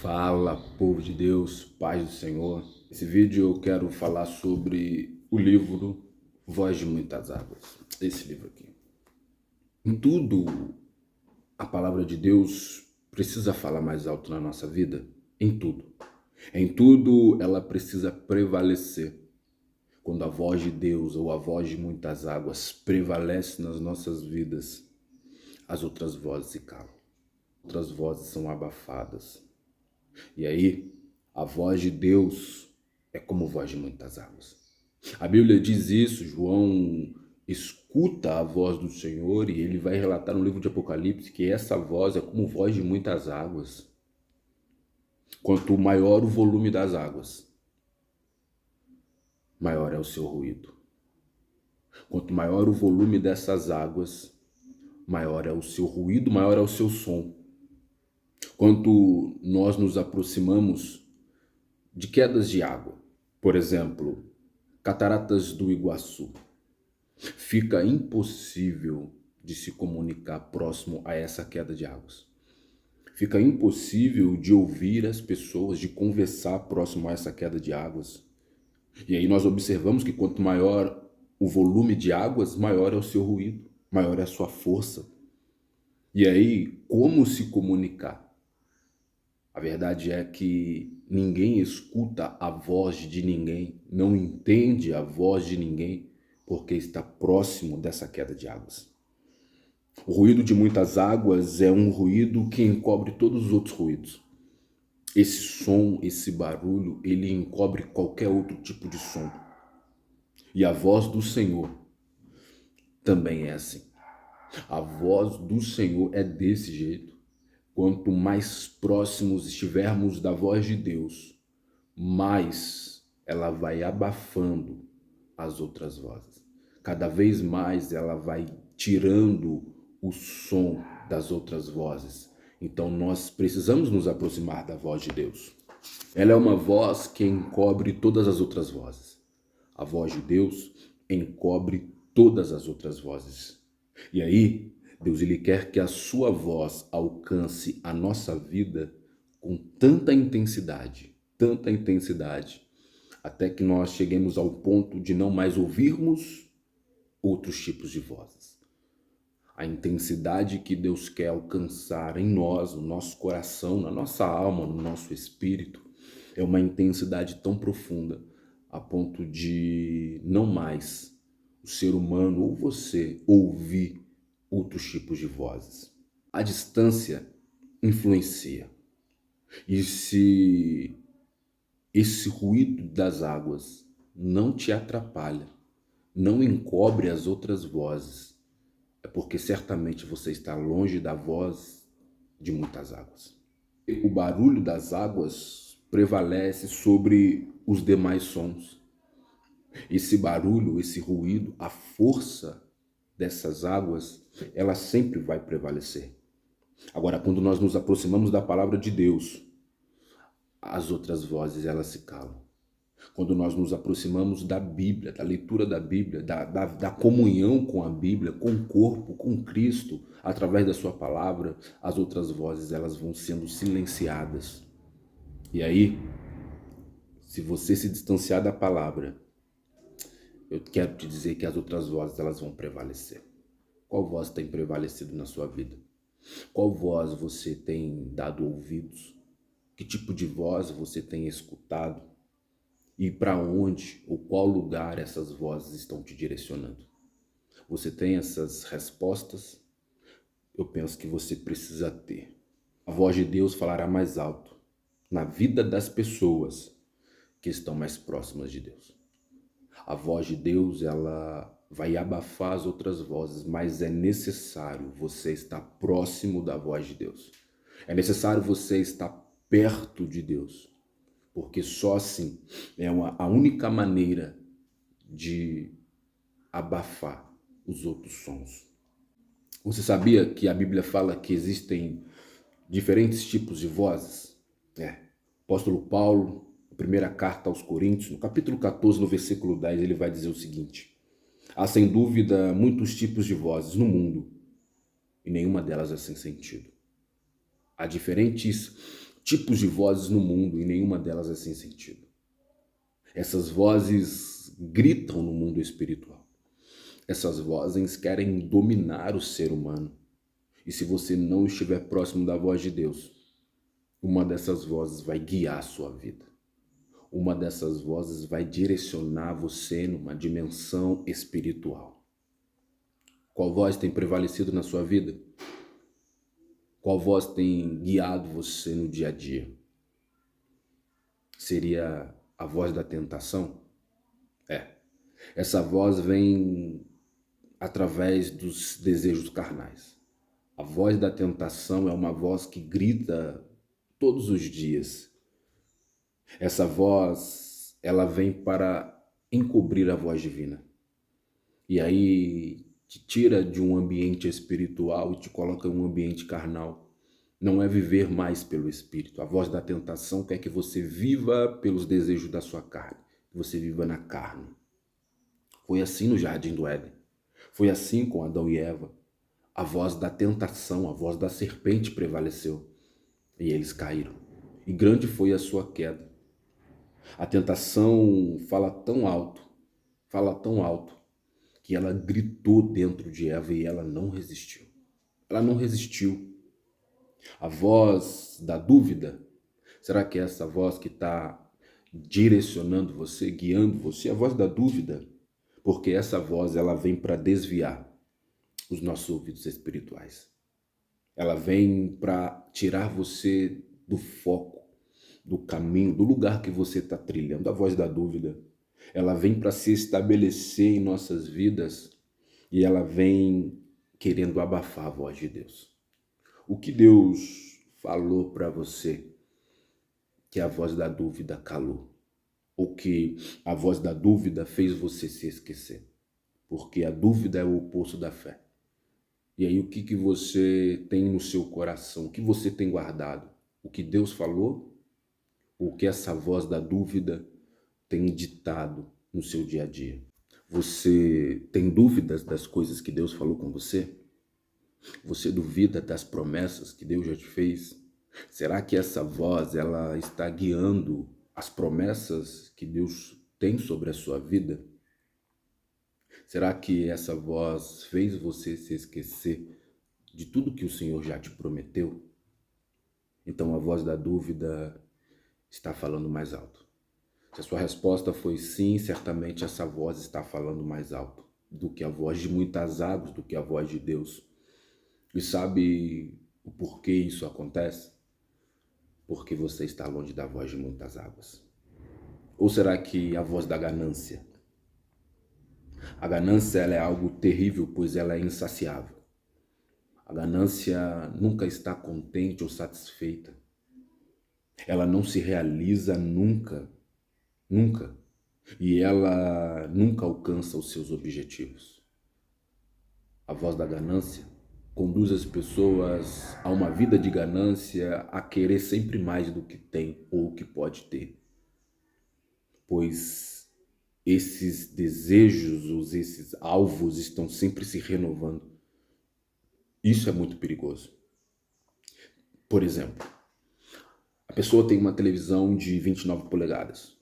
Fala, povo de Deus, paz do Senhor. Esse vídeo eu quero falar sobre o livro Voz de Muitas Águas. Esse livro aqui. Em tudo, a palavra de Deus precisa falar mais alto na nossa vida. Em tudo. Em tudo, ela precisa prevalecer. Quando a voz de Deus ou a voz de muitas águas prevalece nas nossas vidas, as outras vozes se calam. Outras vozes são abafadas. E aí, a voz de Deus é como voz de muitas águas. A Bíblia diz isso, João escuta a voz do Senhor e ele vai relatar no livro de Apocalipse que essa voz é como voz de muitas águas. Quanto maior o volume das águas, maior é o seu ruído. Quanto maior o volume dessas águas, maior é o seu ruído, maior é o seu som. Quanto nós nos aproximamos de quedas de água, por exemplo, Cataratas do Iguaçu, fica impossível de se comunicar próximo a essa queda de águas. Fica impossível de ouvir as pessoas, de conversar próximo a essa queda de águas. E aí nós observamos que quanto maior o volume de águas, maior é o seu ruído, maior é a sua força. E aí, como se comunicar? A verdade é que ninguém escuta a voz de ninguém, não entende a voz de ninguém, porque está próximo dessa queda de águas. O ruído de muitas águas é um ruído que encobre todos os outros ruídos. Esse som, esse barulho, ele encobre qualquer outro tipo de som. E a voz do Senhor também é assim. A voz do Senhor é desse jeito. Quanto mais próximos estivermos da voz de Deus, mais ela vai abafando as outras vozes. Cada vez mais ela vai tirando o som das outras vozes. Então nós precisamos nos aproximar da voz de Deus. Ela é uma voz que encobre todas as outras vozes. A voz de Deus encobre todas as outras vozes. E aí, Deus ele quer que a sua voz alcance a nossa vida com tanta intensidade, até que nós cheguemos ao ponto de não mais ouvirmos outros tipos de vozes. A intensidade que Deus quer alcançar em nós, no nosso coração, na nossa alma, no nosso espírito, é uma intensidade tão profunda a ponto de não mais o ser humano ou você ouvir outros tipos de vozes. A distância influencia. E se esse ruído das águas não te atrapalha, não encobre as outras vozes, é porque certamente você está longe da voz de muitas águas. O barulho das águas prevalece sobre os demais sons. Esse barulho, esse ruído, a força dessas águas, ela sempre vai prevalecer. Agora, quando nós nos aproximamos da palavra de Deus, as outras vozes, elas se calam. Quando nós nos aproximamos da Bíblia, da leitura da Bíblia, da comunhão com a Bíblia, com o corpo, com Cristo, através da sua palavra, as outras vozes, elas vão sendo silenciadas. E aí, se você se distanciar da palavra, eu quero te dizer que as outras vozes, elas vão prevalecer. Qual voz tem prevalecido na sua vida? Qual voz você tem dado ouvidos? Que tipo de voz você tem escutado? E para onde ou qual lugar essas vozes estão te direcionando? Você tem essas respostas? Eu penso que você precisa ter. A voz de Deus falará mais alto na vida das pessoas que estão mais próximas de Deus. A voz de Deus, ela vai abafar as outras vozes, mas é necessário você estar próximo da voz de Deus. É necessário você estar perto de Deus, porque só assim é a única maneira de abafar os outros sons. Você sabia que a Bíblia fala que existem diferentes tipos de vozes? Apóstolo Paulo, A primeira carta aos Coríntios, no capítulo 14, no versículo 10, ele vai dizer o seguinte: há sem dúvida muitos tipos de vozes no mundo e nenhuma delas é sem sentido. Há diferentes tipos de vozes no mundo e nenhuma delas é sem sentido. Essas vozes gritam no mundo espiritual. Essas vozes querem dominar o ser humano. E se você não estiver próximo da voz de Deus, uma dessas vozes vai guiar a sua vida. Uma dessas vozes vai direcionar você numa dimensão espiritual. Qual voz tem prevalecido na sua vida? Qual voz tem guiado você no dia a dia? Seria a voz da tentação? Essa voz vem através dos desejos carnais. A voz da tentação é uma voz que grita todos os dias. Essa voz, ela vem para encobrir a voz divina. E aí te tira de um ambiente espiritual e te coloca em um ambiente carnal. Não é viver mais pelo Espírito. A voz da tentação quer que você viva pelos desejos da sua carne, que você viva na carne. Foi assim no Jardim do Éden. Foi assim com Adão e Eva. A voz da tentação, a voz da serpente prevaleceu. E eles caíram. E grande foi a sua queda. A tentação fala tão alto, que ela gritou dentro de Eva e ela não resistiu. Ela não resistiu. A voz da dúvida, será que é essa voz que está direcionando você, guiando você? A voz da dúvida, porque essa voz ela vem para desviar os nossos ouvidos espirituais. Ela vem para tirar você do foco, do caminho, do lugar que você está trilhando. A voz da dúvida, ela vem para se estabelecer em nossas vidas e ela vem querendo abafar a voz de Deus. O que Deus falou para você que a voz da dúvida calou? Ou que a voz da dúvida fez você se esquecer? Porque a dúvida é o oposto da fé. E aí o que você tem no seu coração? O que você tem guardado? O que Deus falou? Ou o que essa voz da dúvida tem ditado no seu dia a dia? Você tem dúvidas das coisas que Deus falou com você? Você duvida das promessas que Deus já te fez? Será que essa voz ela está guiando as promessas que Deus tem sobre a sua vida? Será que essa voz fez você se esquecer de tudo que o Senhor já te prometeu? Então a voz da dúvida está falando mais alto. Se a sua resposta foi sim, certamente essa voz está falando mais alto do que a voz de muitas águas, do que a voz de Deus. E sabe o porquê isso acontece? Porque você está longe da voz de muitas águas. Ou será que a voz da ganância? A ganância ela é algo terrível, pois ela é insaciável. A ganância nunca está contente ou satisfeita. Ela não se realiza nunca, nunca. E ela nunca alcança os seus objetivos. A voz da ganância conduz as pessoas a uma vida de ganância, a querer sempre mais do que tem ou que pode ter. Pois esses desejos, esses alvos estão sempre se renovando. Isso é muito perigoso. Por exemplo, a pessoa tem uma televisão de 29 polegadas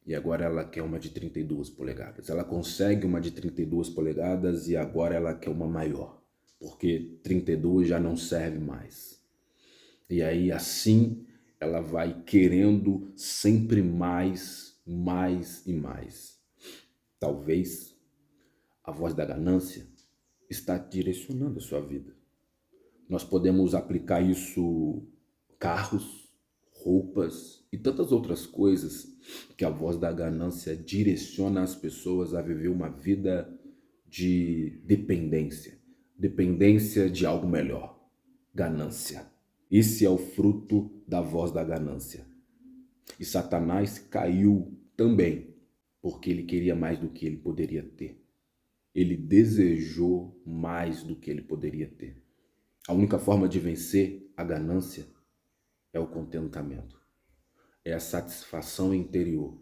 e agora ela quer uma de 32 polegadas. Ela consegue uma de 32 polegadas e agora ela quer uma maior, porque 32 já não serve mais. E aí assim ela vai querendo sempre mais, mais e mais. Talvez a voz da ganância está direcionando a sua vida. Nós podemos aplicar isso carros, roupas e tantas outras coisas que a voz da ganância direciona as pessoas a viver uma vida de dependência, dependência de algo melhor, ganância. Esse é o fruto da voz da ganância. E Satanás caiu também, porque ele queria mais do que ele poderia ter. Ele desejou mais do que ele poderia ter. A única forma de vencer a ganância é o contentamento. é a satisfação interior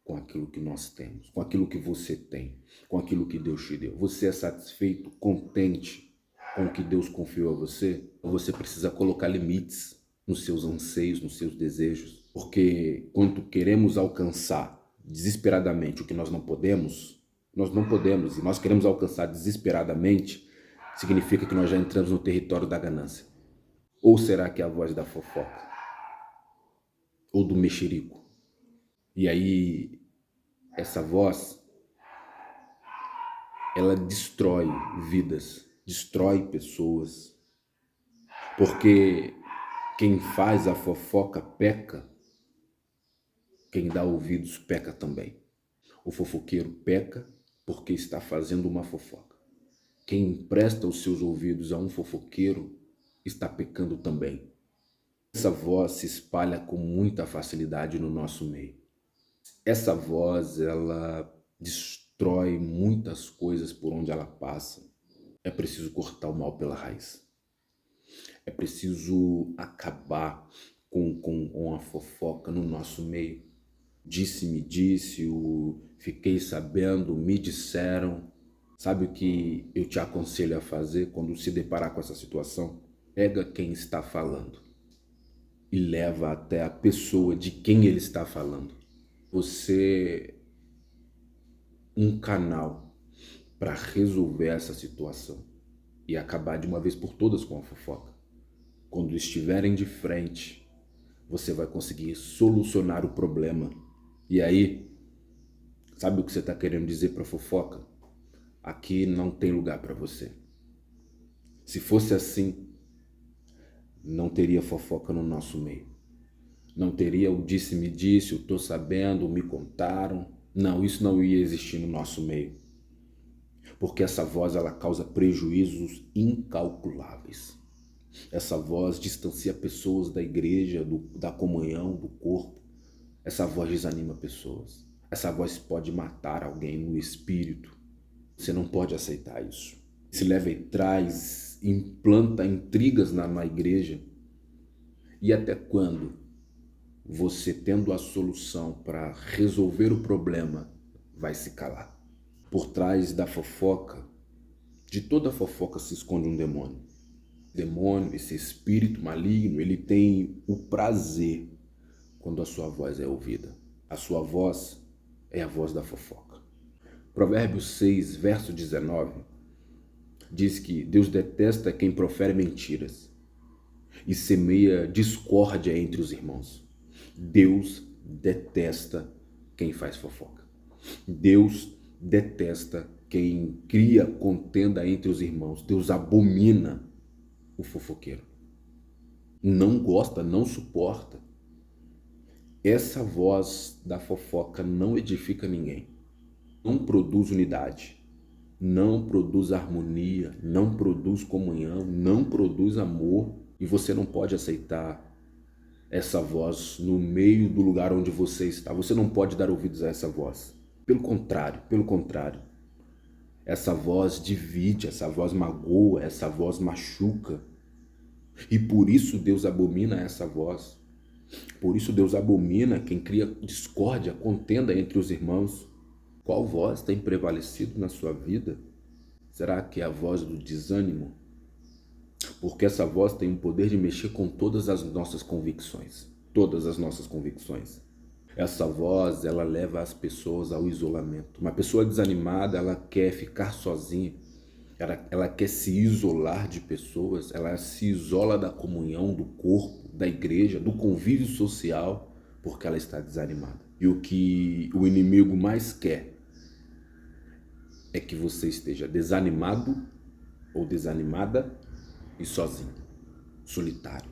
com aquilo que nós temos, com aquilo que você tem, com aquilo que Deus te deu. Você é satisfeito, contente com o que Deus confiou a você? Ou você precisa colocar limites nos seus anseios, nos seus desejos? Porque quando queremos alcançar desesperadamente o que nós não podemos, e nós queremos alcançar desesperadamente, significa que nós já entramos no território da ganância. Ou será que é a voz da fofoca? Ou do mexerico? E aí, essa voz, ela destrói vidas, destrói pessoas. Porque quem faz a fofoca peca, quem dá ouvidos peca também. O fofoqueiro peca porque está fazendo uma fofoca. Quem empresta os seus ouvidos a um fofoqueiro está pecando também. Essa voz se espalha com muita facilidade no nosso meio. Essa voz, ela destrói muitas coisas por onde ela passa. É preciso cortar o mal pela raiz. É preciso acabar com a fofoca no nosso meio. Disse-me disse, fiquei sabendo, me disseram. Sabe o que eu te aconselho a fazer quando se deparar com essa situação? Pega quem está falando e leva até a pessoa de quem ele está falando. Você é um canal para resolver essa situação e acabar de uma vez por todas com a fofoca. Quando estiverem de frente, você vai conseguir solucionar o problema. E aí, sabe o que você está querendo dizer para a fofoca? Aqui não tem lugar para você. Se fosse assim, não teria fofoca no nosso meio. Não teria o disse-me disse, eu tô sabendo, me contaram. Não, isso não ia existir no nosso meio. Porque essa voz, ela causa prejuízos incalculáveis. Essa voz distancia pessoas da igreja, da comunhão, do corpo. Essa voz desanima pessoas. Essa voz pode matar alguém no espírito. Você não pode aceitar isso. Se leva e traz, implanta intrigas na igreja. E até quando você, tendo a solução para resolver o problema, vai se calar? Por trás da fofoca, de toda fofoca se esconde um demônio. O demônio, esse espírito maligno, ele tem o prazer quando a sua voz é ouvida. A sua voz é a voz da fofoca. Provérbios 6, verso 19, diz que Deus detesta quem profere mentiras e semeia discórdia entre os irmãos. Deus detesta quem faz fofoca. Deus detesta quem cria contenda entre os irmãos. Deus abomina o fofoqueiro. Não gosta, não suporta. Essa voz da fofoca não edifica ninguém. Não produz unidade. Não produz harmonia. Não produz comunhão. Não produz amor. E você não pode aceitar essa voz no meio do lugar onde você está. Você não pode dar ouvidos a essa voz. Pelo contrário. Essa voz divide, essa voz magoa, essa voz machuca. E por isso Deus abomina essa voz. Por isso Deus abomina quem cria discórdia, contenda entre os irmãos. Qual voz tem prevalecido na sua vida? Será que é a voz do desânimo? Porque essa voz tem o poder de mexer com todas as nossas convicções. Todas as nossas convicções. Essa voz, ela leva as pessoas ao isolamento. Uma pessoa desanimada, ela quer ficar sozinha. Ela quer se isolar de pessoas. Ela se isola da comunhão, do corpo, da igreja, do convívio social, porque ela está desanimada. E o que o inimigo mais quer é que você esteja desanimado ou desanimada e sozinho, solitário.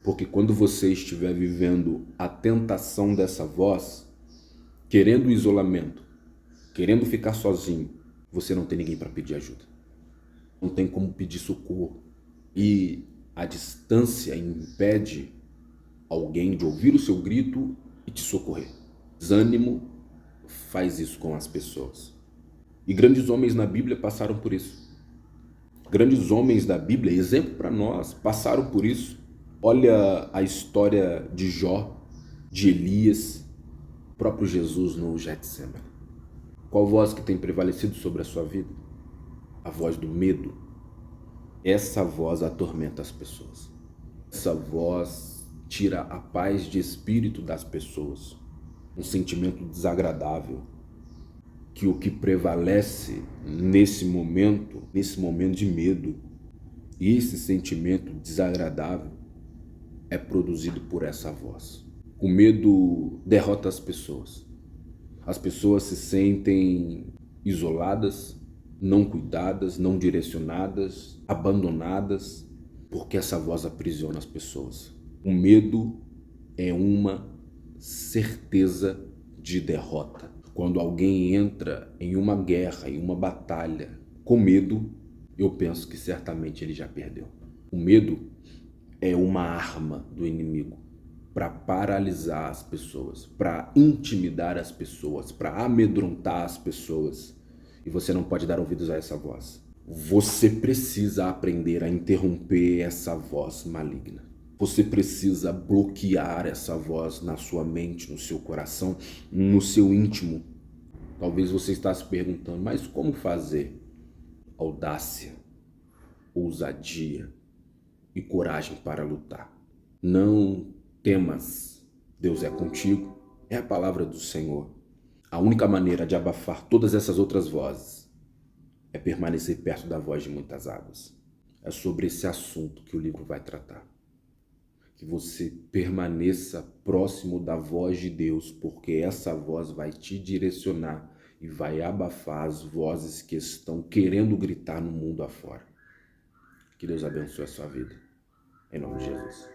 Porque quando você estiver vivendo a tentação dessa voz, querendo o isolamento, querendo ficar sozinho, você não tem ninguém para pedir ajuda. Não tem como pedir socorro. E a distância impede alguém de ouvir o seu grito e te socorrer. Desânimo faz isso com as pessoas. E grandes homens na Bíblia passaram por isso. Grandes homens da Bíblia, exemplo para nós, passaram por isso. Olha a história de Jó. de Elias, próprio Jesus no Getsemane. Qual voz que tem prevalecido sobre a sua vida? A voz do medo. Essa voz atormenta as pessoas. Essa voz tira a paz de espírito das pessoas. Um sentimento desagradável. Que o que prevalece nesse momento de medo, esse sentimento desagradável é produzido por essa voz. O medo derrota as pessoas. As pessoas se sentem isoladas, não cuidadas, não direcionadas, abandonadas, porque essa voz aprisiona as pessoas. O medo é uma certeza de derrota. Quando alguém entra em uma guerra, em uma batalha com medo, eu penso que certamente ele já perdeu. O medo é uma arma do inimigo para paralisar as pessoas, para intimidar as pessoas, para amedrontar as pessoas. E você não pode dar ouvidos a essa voz. Você precisa aprender a interromper essa voz maligna. Você precisa bloquear essa voz na sua mente, no seu coração, no seu íntimo. Talvez você está se perguntando, mas como fazer? Audácia, ousadia e coragem para lutar. Não temas, Deus é contigo, é a palavra do Senhor. A única maneira de abafar todas essas outras vozes é permanecer perto da voz de muitas águas. É sobre esse assunto que o livro vai tratar. Que você permaneça próximo da voz de Deus, porque essa voz vai te direcionar e vai abafar as vozes que estão querendo gritar no mundo afora. Que Deus abençoe a sua vida. Em nome de Jesus.